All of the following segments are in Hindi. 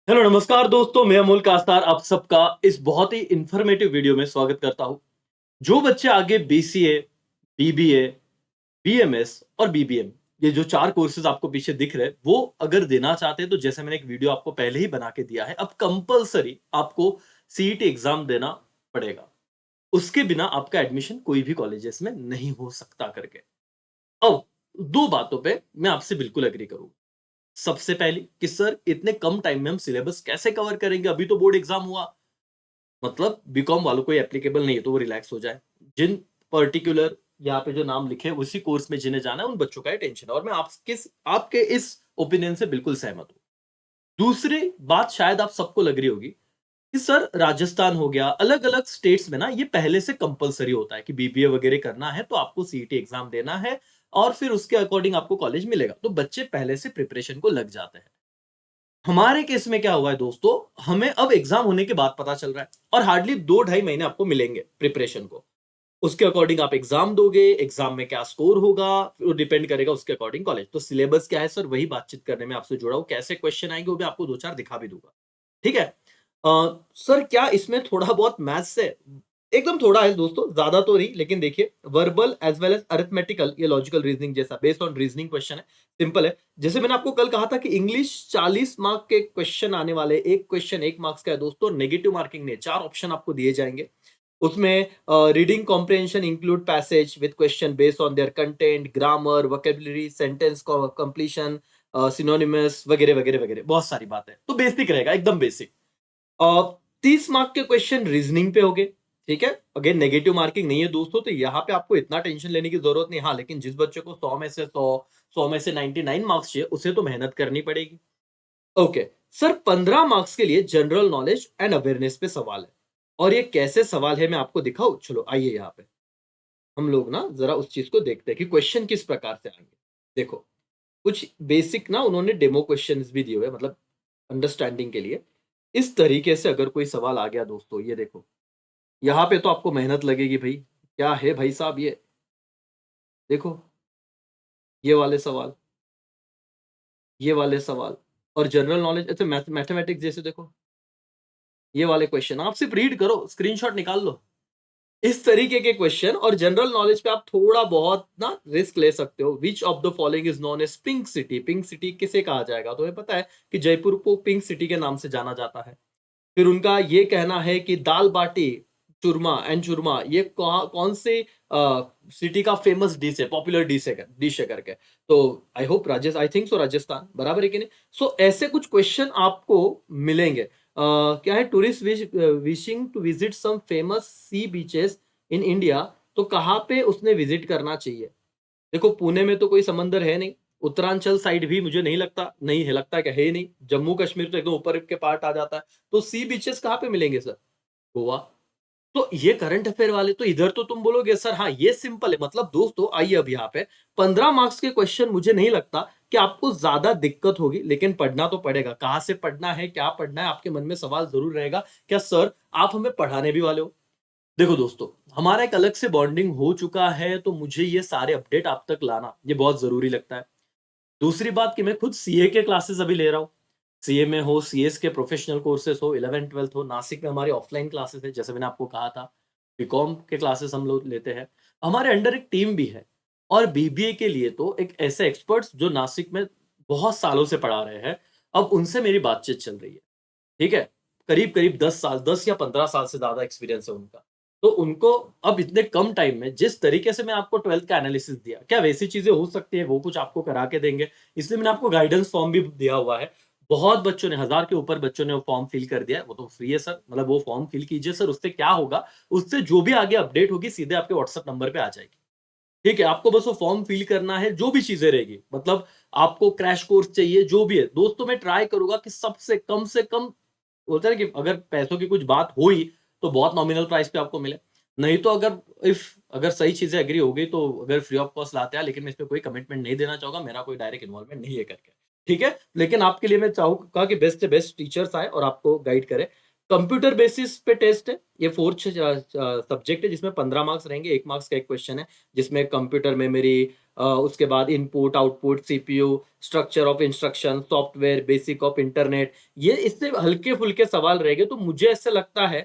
हेलो नमस्कार दोस्तों, मैं अमोल कास्तार आप सबका इस बहुत ही इंफॉर्मेटिव वीडियो में स्वागत करता हूं। जो बच्चे आगे बीसीए, बीबीए, बीएमएस और बीबीएम ये जो चार कोर्सेज आपको पीछे दिख रहे हैं वो अगर देना चाहते हैं तो जैसे मैंने एक वीडियो आपको पहले ही बना के दिया है, अब कंपलसरी आपको सीईटी एग्जाम देना पड़ेगा। उसके बिना आपका एडमिशन कोई भी कॉलेजेस में नहीं हो सकता करके। अब दो बातों पे मैं आपसे बिल्कुल एग्री करूंगा। सबसे पहली कि सर इतने कम टाइम में हम सिलेबस कैसे कवर करेंगे, अभी तो बोर्ड एग्जाम हुआ। मतलब बीकॉम वालों को एप्लीकेबल नहीं है तो वो रिलैक्स हो जाए। जिन पर्टिकुलर यहाँ पे जो नाम लिखे उसी कोर्स में जिन्हें जाना है उन बच्चों का ही टेंशन है, और मैं आपके इस ओपिनियन से बिल्कुल सहमत हूं। दूसरी बात शायद आप सबको लग रही होगी कि सर राजस्थान हो गया, अलग अलग स्टेट्स में ना ये पहले से कंपलसरी होता है कि बीबीए वगैरह करना है तो आपको सीईटी एग्जाम देना है और फिर उसके अकॉर्डिंग आपको कॉलेज मिलेगा, तो बच्चे पहले से प्रिपरेशन को लग जाते हैं। हमारे केस में क्या हुआ है दोस्तों, हमें अब एग्जाम होने के बाद पता चल रहा है और हार्डली 2-2.5 महीने आपको मिलेंगे प्रिपरेशन को। उसके अकॉर्डिंग आप एग्जाम दोगे, एग्जाम में क्या स्कोर होगा वो डिपेंड करेगा उसके अकॉर्डिंग कॉलेज। तो सिलेबस क्या है सर, वही बातचीत करने में आपसे जुड़ा हूं। कैसे क्वेश्चन आएंगे वो भी आपको दो चार दिखा भी दूंगा। ठीक है। सर क्या इसमें थोड़ा बहुत मैथ्स है? एकदम थोड़ा है दोस्तों, ज्यादा तो नहीं, लेकिन देखिए verbal as well as arithmetical, ये लॉजिकल रीजनिंग जैसा बेस्ड ऑन रीजनिंग क्वेश्चन है। सिंपल है। जैसे मैंने आपको कल कहा था कि इंग्लिश 40 मार्क के क्वेश्चन आने वाले, एक क्वेश्चन 1 मार्क्स का है दोस्तों, नेगेटिव मार्किंग ने 4 ऑप्शन आपको दिए जाएंगे। उसमें reading comprehension include passage with question based on their content, grammar, vocabulary, sentence completion, synonymous वगैरह वगैरह वगैरह, बहुत सारी बातें। तो बेसिक रहेगा, एकदम बेसिक। 30 मार्क के क्वेश्चन रीजनिंग पे हो गए। ठीक है, अगेन नेगेटिव मार्किंग नहीं है दोस्तों, तो यहाँ पे आपको इतना टेंशन लेने की जरूरत नहीं। हाँ, लेकिन जिस बच्चे को 100 में से 100 में से 99 मार्क्स चाहिए उसे तो मेहनत करनी पड़ेगी। ओके। सर 15 मार्क्स के लिए जनरल नॉलेज एंड अवेयरनेस पे सवाल है, और ये कैसे सवाल है मैं आपको दिखाऊं। चलो आइए, यहाँ पे हम लोग ना जरा उस चीज को देखते हैं कि क्वेश्चन किस प्रकार से आएंगे। देखो, कुछ बेसिक ना उन्होंने डेमो क्वेश्चंस भी दिए हुए हैं, मतलब अंडरस्टैंडिंग के लिए। इस तरीके से अगर कोई सवाल आ गया दोस्तों, ये देखो, यहाँ पे तो आपको मेहनत लगेगी भाई। क्या है भाई साहब, ये देखो, ये वाले सवाल, ये वाले सवाल, और जनरल नॉलेज, अच्छा मैथमेटिक्स जैसे देखो, ये वाले क्वेश्चन आप सिर्फ रीड करो, स्क्रीनशॉट निकाल लो। इस तरीके के क्वेश्चन और जनरल नॉलेज पे आप थोड़ा बहुत ना रिस्क ले सकते हो। Which of the following is known as pink city? Pink city किसे कहा जाएगा? तो हमें पता है कि जयपुर को पिंक सिटी के नाम से जाना जाता है। फिर उनका ये कहना है कि दाल बाटी चूरमा एंड चूरमा ये कौन से सिटी का फेमस डिश है, पॉपुलर डिश है करके। तो I hope Rajasthan, I think so Rajasthan, बराबर है कि नहीं? सो ऐसे कुछ क्वेश्चन आपको मिलेंगे। क्या है, tourist wishing to visit some famous sea beaches in India, तो कहाँ पे उसने विजिट करना चाहिए? देखो, पुणे में तो कोई समंदर है नहीं, उत्तरांचल साइड भी मुझे नहीं लगता, नहीं है, लगता है कि है ही नहीं, जम्मू कश्मीर तो एकदम ऊपर के पार्ट आ जाता है। तो सी बीचेस कहाँ पे मिलेंगे सर? गोवा। तो ये करंट अफेयर वाले तो इधर तो तुम बोलोगे सर हाँ ये सिंपल है। मतलब दोस्तों आइए, अब यहाँ पे 15 मार्क्स के क्वेश्चन, मुझे नहीं लगता कि आपको ज्यादा दिक्कत होगी, लेकिन पढ़ना तो पड़ेगा। कहाँ से पढ़ना है, क्या पढ़ना है, आपके मन में सवाल जरूर रहेगा, क्या सर आप हमें पढ़ाने भी वाले हो? देखो दोस्तों, हमारा एक अलग से बॉन्डिंग हो चुका है, तो मुझे ये सारे अपडेट आप तक लाना ये बहुत जरूरी लगता है। दूसरी बात कि मैं खुद सीए के क्लासेस अभी ले रहा हूँ। सीए में हो, सीएस के प्रोफेशनल कोर्सेस हो, 11th 12th हो, नासिक में हमारे ऑफलाइन क्लासेस है जैसे मैंने आपको कहा था। बीकॉम के क्लासेस हम लोग लेते हैं। हमारे अंडर एक टीम भी है। और बीबीए के लिए तो एक ऐसे एक्सपर्ट्स जो नासिक में बहुत सालों से पढ़ा रहे हैं, अब उनसे मेरी बातचीत चल रही है। ठीक है। करीब करीब 10 साल, 10 या 15 साल से ज्यादा एक्सपीरियंस है उनका। तो उनको अब इतने कम टाइम में जिस तरीके से मैं आपको 12th का एनालिसिस दिया, क्या वैसी चीजें हो सकती है वो कुछ आपको करा के देंगे। इसलिए मैंने आपको गाइडेंस फॉर्म भी दिया हुआ है। बहुत बच्चों ने, 1000 के ऊपर बच्चों ने वो फॉर्म फिल कर दिया है। वो तो फ्री है सर, मतलब वो फॉर्म फिल कीजिए सर, उससे क्या होगा, उससे जो भी आगे अपडेट होगी सीधे आपके व्हाट्सएप नंबर पे आ जाएगी। ठीक है, आपको बस वो फॉर्म फिल करना है, जो भी चीजें रहेगी, मतलब आपको क्रैश कोर्स चाहिए जो भी है दोस्तों, मैं ट्राई करूंगा कि सबसे कम से कम, होता है कि अगर पैसों की कुछ बात हुई तो बहुत नॉमिनल प्राइस पे आपको मिले। नहीं तो अगर सही चीजें एग्री हो गई तो अगर फ्री ऑफ कॉस्ट लाते हैं, लेकिन मैं इसमें कोई कमिटमेंट नहीं देना चाहूंगा, मेरा कोई डायरेक्ट इन्वॉल्वमेंट नहीं है करके। ठीक है, लेकिन आपके लिए मैं चाहूंगा कि बेस्ट से बेस्ट टीचर्स आए और आपको गाइड करें। कंप्यूटर बेसिस पे टेस्ट है, ये फोर्थ सब्जेक्ट है जिसमें 15 मार्क्स रहेंगे, 1 मार्क्स का एक क्वेश्चन है जिसमें कंप्यूटर मेमोरी, उसके बाद input output CPU, structure of instruction, software, basic of internet, ये इससे हल्के फुल्के सवाल रहेंगे। तो मुझे ऐसा लगता है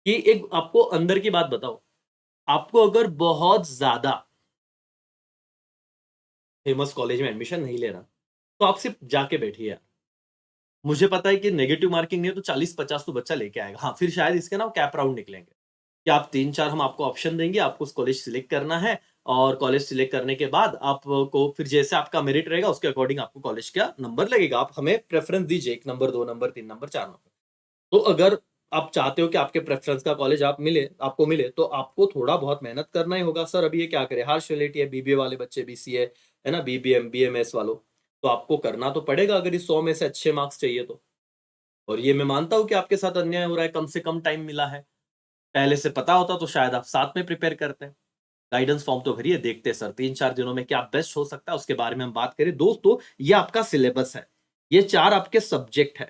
कि एक आपको अंदर की बात बताओ, आपको अगर बहुत ज्यादा फेमस कॉलेज में एडमिशन नहीं लेना तो आप सिर्फ जाके बैठिए यार। मुझे पता है कि नेगेटिव मार्किंग नहीं है तो 40-50 तो बच्चा लेके आएगा। हाँ, फिर शायद इसके ना कैप राउंड निकलेंगे कि आप 3-4 हम आपको ऑप्शन देंगे, आपको कॉलेज सिलेक्ट करना है और कॉलेज सिलेक्ट करने के बाद आपको फिर जैसे आपका मेरिट रहेगा उसके अकॉर्डिंग आपको कॉलेज का नंबर लगेगा। आप हमें प्रेफ़रेंस दीजिए 1 नंबर, 2 नंबर, 3 नंबर, 4 नंबर। तो अगर आप चाहते हो कि आपके प्रेफ़रेंस का कॉलेज आपको मिले तो आपको थोड़ा बहुत मेहनत करना ही होगा। सर अभी ये क्या करें? हार्श रियलिटी है, बीबीए वाले बच्चे, बीसीए है ना, बीबीएम, बीएमएस वालों, तो आपको करना तो पड़ेगा अगर इस 100 में से अच्छे मार्क्स चाहिए तो। और ये मैं मानता हूँ कि आपके साथ अन्याय हो रहा है, कम से कम टाइम मिला है। पहले से पता होता तो शायद आप साथ में प्रिपेयर करते। गाइडेंस फॉर्म तो भरिए, देखते हैं सर 3-4 दिनों में क्या बेस्ट हो सकता है उसके बारे में हम बात करें। दोस्तों, ये आपका सिलेबस है। ये 4 आपके सब्जेक्ट है,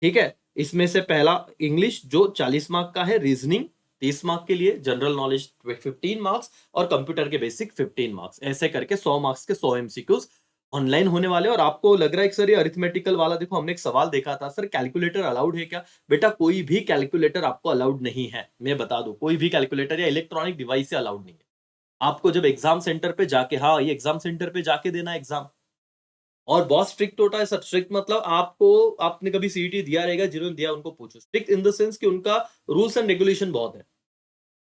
ठीक है? इसमें से पहला इंग्लिश जो 40 मार्क का है, रीजनिंग 30 मार्क के लिए, जनरल नॉलेज 15 मार्क्स और कंप्यूटर के बेसिक 15 मार्क्स। ऐसे करके 100 मार्क्स के 100 एमसीक्यूज ऑनलाइन होने वाले हैं। और आपको लग रहा है कि सर ये अरिथमेटिकल वाला, देखो हमने एक सवाल देखा था, सर कैलकुलेटर अलाउड है क्या? बेटा कोई भी कैलकुलेटर आपको अलाउड नहीं है। मैं बता दूं, कोई भी कैलकुलेटर या इलेक्ट्रॉनिक डिवाइस से अलाउड नहीं है। आपको जब एग्जाम सेंटर पे जाके, हाँ ये एग्जाम सेंटर पे जाके देना एग्जाम। और बहुत स्ट्रिक्ट होता है सर। स्ट्रिक्ट मतलब आपको, आपने कभी सीईटी दिया रहेगा, जिन्होंने दिया उनको पूछो। स्ट्रिक्ट इन द सेंस कि उनका रूल्स एंड रेगुलेशन बहुत है।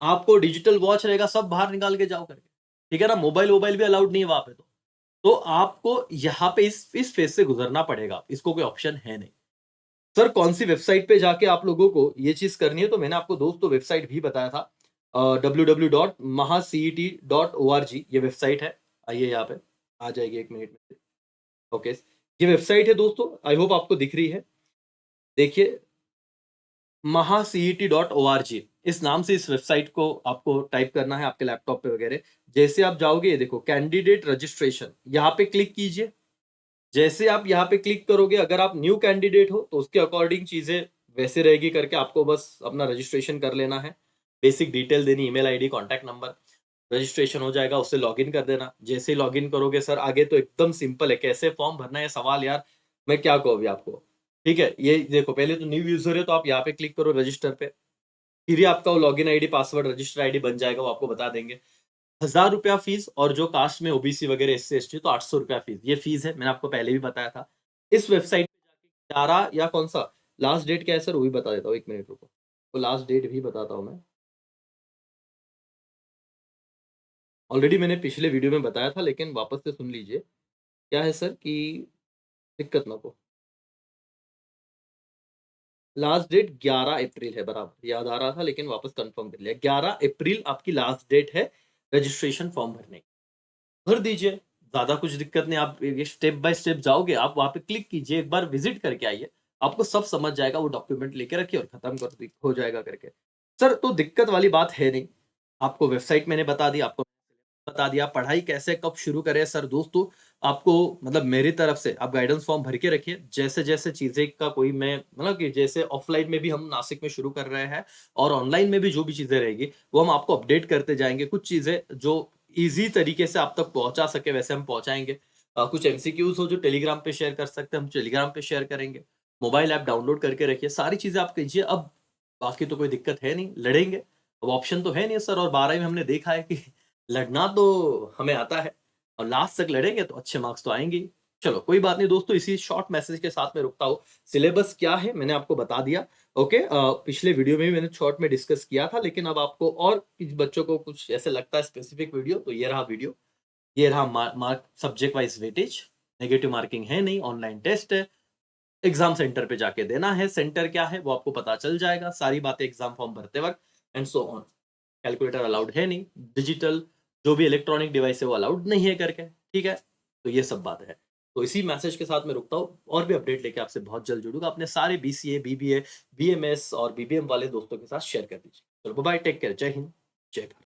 आपको डिजिटल वॉच रहेगा, सब बाहर निकाल के जाओ करके, ठीक है ना? मोबाइल वोबाइल भी अलाउड नहीं है वहां पे। तो आपको यहाँ पे इस फेज से गुजरना पड़ेगा, इसको कोई ऑप्शन है नहीं। सर कौन सी वेबसाइट पे जाके आप लोगों को ये चीज करनी है, तो मैंने आपको दोस्तों वेबसाइट भी बताया था। www.mahacet.org ये वेबसाइट है। आइए यहाँ पे आ जाएगी, 1 मिनट में। ओके, ये वेबसाइट है दोस्तों, आई होप आपको दिख रही है। देखिए, mahacet.org इस नाम से इस वेबसाइट को आपको टाइप करना है आपके लैपटॉप पे वगैरह। जैसे आप जाओगे, ये देखो कैंडिडेट रजिस्ट्रेशन, यहाँ पे क्लिक कीजिए। जैसे आप यहाँ पे क्लिक करोगे, अगर आप न्यू कैंडिडेट हो तो उसके अकॉर्डिंग चीजें वैसे रहेगी करके आपको बस अपना रजिस्ट्रेशन कर लेना है। बेसिक डिटेल देनी, email ID, contact number, registration हो जाएगा, उससे लॉगिन कर देना। जैसे ही लॉगिन करोगे सर, आगे तो एकदम सिंपल है। कैसे फॉर्म भरना है, सवाल यार मैं क्या कहूँ अभी आपको। ठीक है, ये देखो, पहले तो न्यू यूजर है तो आप यहाँ पे क्लिक करो रजिस्टर पे। फिर ही आपका वो login ID, password, register ID बन जाएगा, वो आपको बता देंगे। 1000 रुपया फीस, और जो कास्ट में ओबीसी वगैरह, एससी एसटी, तो 800 रुपया फीस। ये फीस है, मैंने आपको पहले भी बताया था। इस वेबसाइट पे जाके 11 या कौन सा लास्ट डेट क्या है सर, वो भी बता देता हूँ, 1 मिनट रुको, तो लास्ट डेट भी बताता हूँ मैं। ऑलरेडी मैंने पिछले वीडियो में बताया था, लेकिन वापस से सुन लीजिए। क्या है सर कि दिक्कत ना हो। लास्ट डेट 11 अप्रैल है, बराबर याद आ रहा था लेकिन वापस कंफर्म कर लिया। 11 अप्रैल आपकी लास्ट डेट है रजिस्ट्रेशन फॉर्म भरने की। भर दीजिए, ज़्यादा कुछ दिक्कत नहीं। आप ये स्टेप बाय स्टेप जाओगे, आप वहाँ पे क्लिक कीजिए, एक बार विज़िट करके आइए, आपको सब समझ जाएगा। वो डॉक्यूमेंट लेके रखिए और खत्म कर दी, हो जाएगा करके। सर तो दिक्कत वाली बात है नहीं, आपको वेबसाइट मैंने बता दी, आपको बता दिया। पढ़ाई कैसे कब शुरू करें सर, दोस्तों आपको मतलब मेरी तरफ से आप गाइडेंस फॉर्म भर के रखिए। जैसे-जैसे चीज़ें का कोई मैं मतलब कि जैसे ऑफलाइन में भी हम नासिक में शुरू कर रहे हैं और ऑनलाइन में भी जो भी चीज़ें रहेगी, वो हम आपको अपडेट करते जाएँगे। कुछ चीज़ें जो ईज़ी तरीके से आप तक पहुँचा सके वैसे हम पहुँचाएँगे। कुछ एमसीक्यूज़ हो जो टेलीग्राम पे शेयर कर सकते हैं, हम टेलीग्राम पे शेयर करेंगे। मोबाइल ऐप डाउनलोड करके रखिए, सारी चीज़ें आप कीजिए। अब बाकी तो कोई दिक्कत है नहीं, लड़ेंगे। अब ऑप्शन तो है नहीं सर, और 12वीं में हमने देखा है कि लड़ना तो हमें आता है और लास्ट तक लड़ेंगे तो अच्छे मार्क्स तो आएँगे ही। चलो कोई बात नहीं दोस्तों, इसी शॉर्ट मैसेज के साथ मैं रुकता हूँ। सिलेबस क्या है मैंने आपको बता दिया। ओके, पिछले वीडियो में भी मैंने शॉर्ट में डिस्कस किया था, लेकिन अब आपको और किस बच्चों को कुछ ऐसे लगता है स्पेसिफिक वीडियो, तो ये रहा वीडियो। ये रहा mark subject wise weightage. Negative marking है नहीं, ऑनलाइन टेस्ट है। एग्जाम सेंटर पे जाके देना है। सेंटर क्या है वो आपको पता चल जाएगा, सारी बातें एग्जाम फॉर्म भरते वक्त, and so on. Calculator allowed है नहीं, डिजिटल जो भी इलेक्ट्रॉनिक डिवाइस है वो अलाउड नहीं है करके, ठीक है? तो ये सब बात है। तो इसी मैसेज के साथ मैं रुकता हूँ, और भी अपडेट लेके आपसे बहुत जल्द जुड़ूंगा। अपने सारे बीसीए, बीबीए, बीएमएस और बीबीएम वाले दोस्तों के साथ शेयर कर दीजिए। चलो बाय, टेक केयर, जय हिंद, जय भारत।